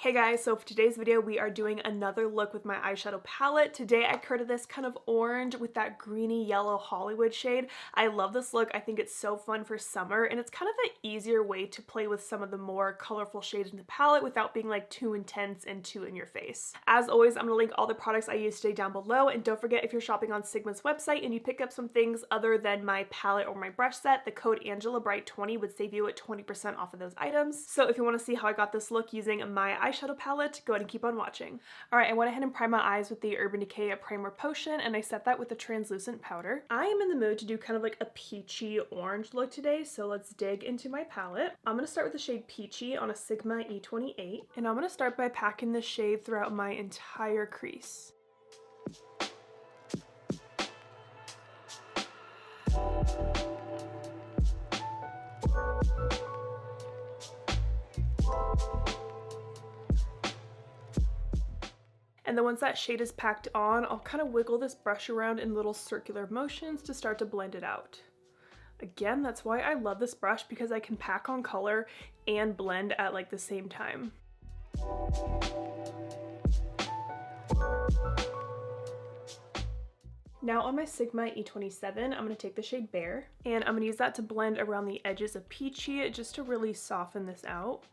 Hey guys, so for today's video we are doing another look with my eyeshadow palette. Today I created this kind of orange with that greeny yellow Hollywood shade. I love this look. I think it's so fun for summer and it's kind of an easier way to play with some of the more colorful shades in the palette without being like too intense and too in your face. As always, I'm gonna link all the products I used today down below, and don't forget, if you're shopping on Sigma's website and you pick up some things other than my palette or my brush set, the code ANGELABRIGHT20 would save you at 20% off of those items. So if you want to see how I got this look using my eyeshadow palette, go ahead and keep on watching. Alright, I went ahead and primed my eyes with the Urban Decay Primer Potion, and I set that with a translucent powder. I am in the mood to do kind of like a peachy orange look today, so let's dig into my palette. I'm going to start with the shade Peachy on a Sigma E28, and I'm going to start by packing this shade throughout my entire crease. And then once that shade is packed on, I'll kind of wiggle this brush around in little circular motions to start to blend it out. Again, that's why I love this brush, because I can pack on color and blend at like the same time. Now on my Sigma E27, I'm going to take the shade Bare, and I'm going to use that to blend around the edges of Peachy just to really soften this out.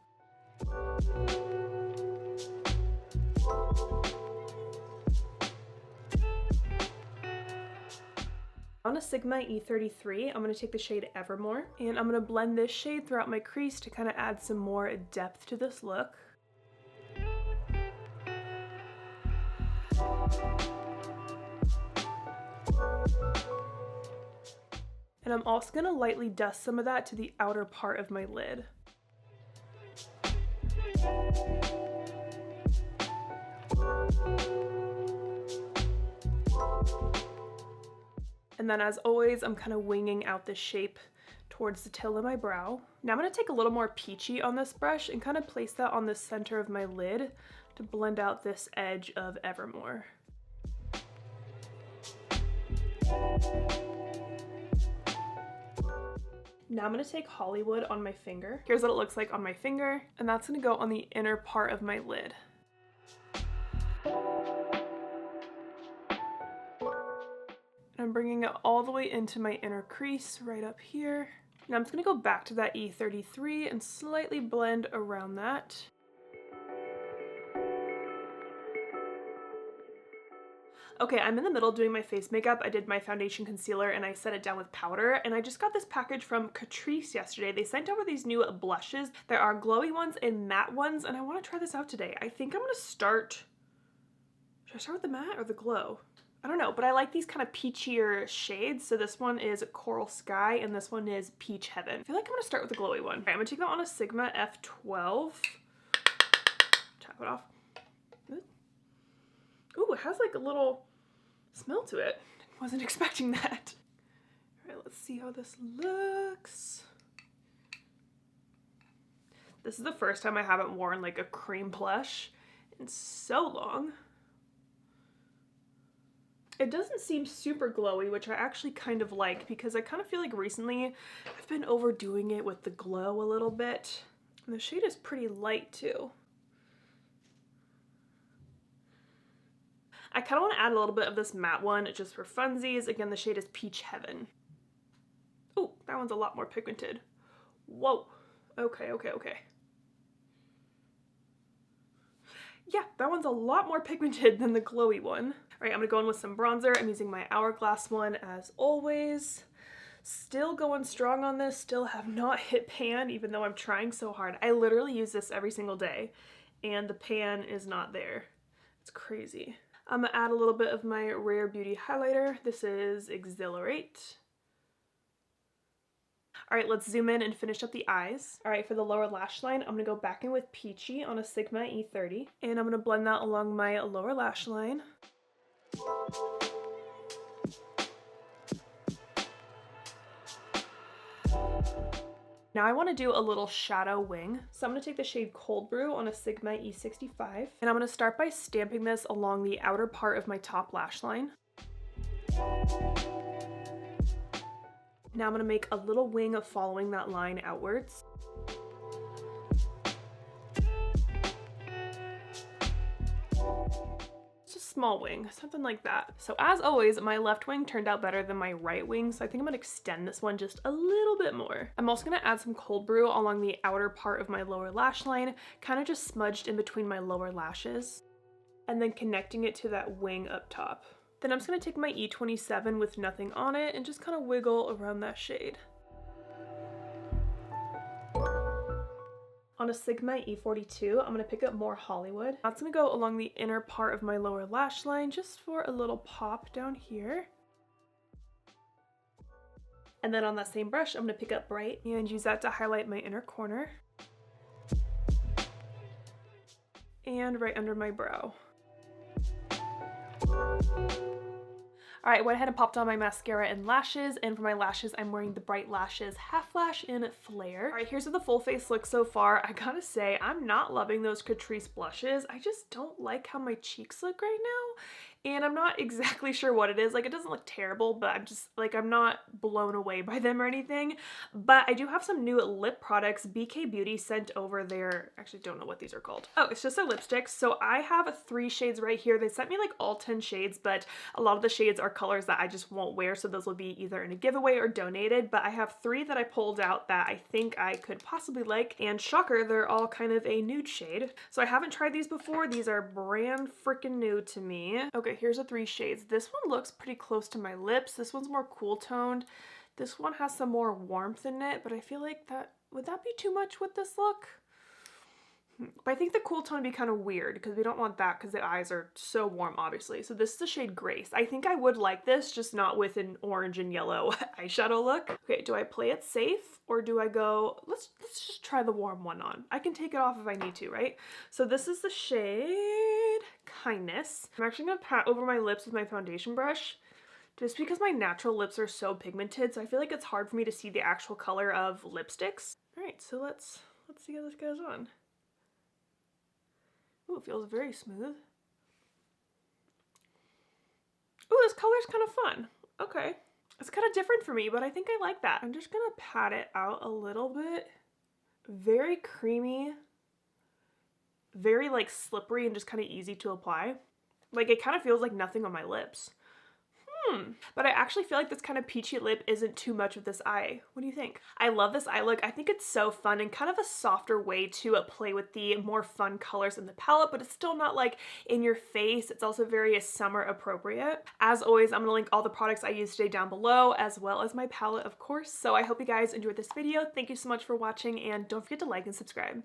On a Sigma E33, I'm going to take the shade Evermore, and I'm going to blend this shade throughout my crease to kind of add some more depth to this look. And I'm also going to lightly dust some of that to the outer part of my lid. And then, as always, I'm kind of winging out the shape towards the tail of my brow. Now I'm going to take a little more Peachy on this brush and kind of place that on the center of my lid to blend out this edge of Evermore. Now I'm going to take Hollywood on my finger. Here's what it looks like on my finger, and that's going to go on the inner part of my lid. I'm bringing it all the way into my inner crease right up here. Now I'm just going to go back to that E33 and slightly blend around that. Okay, I'm in the middle doing my face makeup. I did my foundation concealer and I set it down with powder, and I just got this package from Catrice yesterday. They sent over these new blushes. There are glowy ones and matte ones, and I want to try this out today. I think I'm going to start... Should I start with the matte or the glow? I don't know, but I like these kind of peachier shades. So this one is Coral Sky and this one is Peach Heaven. I feel like I'm going to start with the glowy one. Okay, I'm going to take that on a Sigma F12. Tap it off. Ooh, it has like a little smell to it. Wasn't expecting that. All right, let's see how this looks. This is the first time I haven't worn like a cream blush in so long. It doesn't seem super glowy, which I actually kind of like, because I kind of feel like recently I've been overdoing it with the glow a little bit. And the shade is pretty light too. I kind of want to add a little bit of this matte one just for funsies. Again, the shade is Peach Heaven. Oh, that one's a lot more pigmented. Whoa. Okay. Yeah, that one's a lot more pigmented than the glowy one. All right, I'm gonna go in with some bronzer. I'm using my Hourglass one as always. Still going strong on this, still have not hit pan, even though I'm trying so hard. I literally use this every single day, and the pan is not there. It's crazy. I'm gonna add a little bit of my Rare Beauty highlighter. This is Exhilarate. All right, let's zoom in and finish up the eyes. All right, for the lower lash line, I'm gonna go back in with Peachy on a Sigma E30, and I'm gonna blend that along my lower lash line. Now I want to do a little shadow wing. So I'm going to take the shade Cold Brew on a Sigma E65, and I'm going to start by stamping this along the outer part of my top lash line. Now I'm going to make a little wing following that line outwards. small wing, something like that. So as always, my left wing turned out better than my right wing, so I think I'm gonna extend this one just a little bit more. I'm also gonna add some cold brew along the outer part of my lower lash line, kind of just smudged in between my lower lashes, and then connecting it to that wing up top. Then I'm just gonna take my E27 with nothing on it and just kind of wiggle around that shade. On a Sigma E42, I'm going to pick up more Hollywood. That's going to go along the inner part of my lower lash line just for a little pop down here. And then on that same brush, I'm going to pick up Bright and use that to highlight my inner corner. And right under my brow. All right, went ahead and popped on my mascara and lashes, and for my lashes, I'm wearing the Bright Lashes Half Lash in Flair. All right, here's the full face look so far. I gotta say, I'm not loving those Catrice blushes. I just don't like how my cheeks look right now, and I'm not exactly sure what it is. Like, it doesn't look terrible, but I'm just, like, I'm not blown away by them or anything. But I do have some new lip products. BK Beauty sent over their, actually don't know what these are called. Oh, it's just their lipsticks. So I have 3 shades right here. They sent me like all 10 shades, but a lot of the shades are colors that I just won't wear, so those will be either in a giveaway or donated. But I have 3 that I pulled out that I think I could possibly like, and shocker, they're all kind of a nude shade. So I haven't tried these before. These are brand freaking new to me. Okay, here's the 3 shades. This one looks pretty close to my lips. This one's more cool toned. This one has some more warmth in it, but I feel like would that be too much with this look? But I think the cool tone would be kind of weird because we don't want that because the eyes are so warm, obviously. So this is the shade Grace. I think I would like this, just not with an orange and yellow eyeshadow look. Okay, do I play it safe or do I go, let's just try the warm one on. I can take it off if I need to, right? So this is the shade Kindness. I'm actually gonna pat over my lips with my foundation brush just because my natural lips are so pigmented, so I feel like it's hard for me to see the actual color of lipsticks. All right, so let's see how this goes on. Ooh, it feels very smooth. Ooh, this color's kind of fun. Okay. It's kind of different for me, but I think I like that. I'm just gonna pat it out a little bit. Very creamy. Very like slippery and just kind of easy to apply. Like it kind of feels like nothing on my lips. But I actually feel like this kind of peachy lip isn't too much with this eye. What do you think? I love this eye look. I think it's so fun and kind of a softer way to play with the more fun colors in the palette, but it's still not like in your face. It's also very summer appropriate. As always, I'm gonna link all the products I used today down below, as well as my palette, of course. So I hope you guys enjoyed this video. Thank you so much for watching, and don't forget to like and subscribe.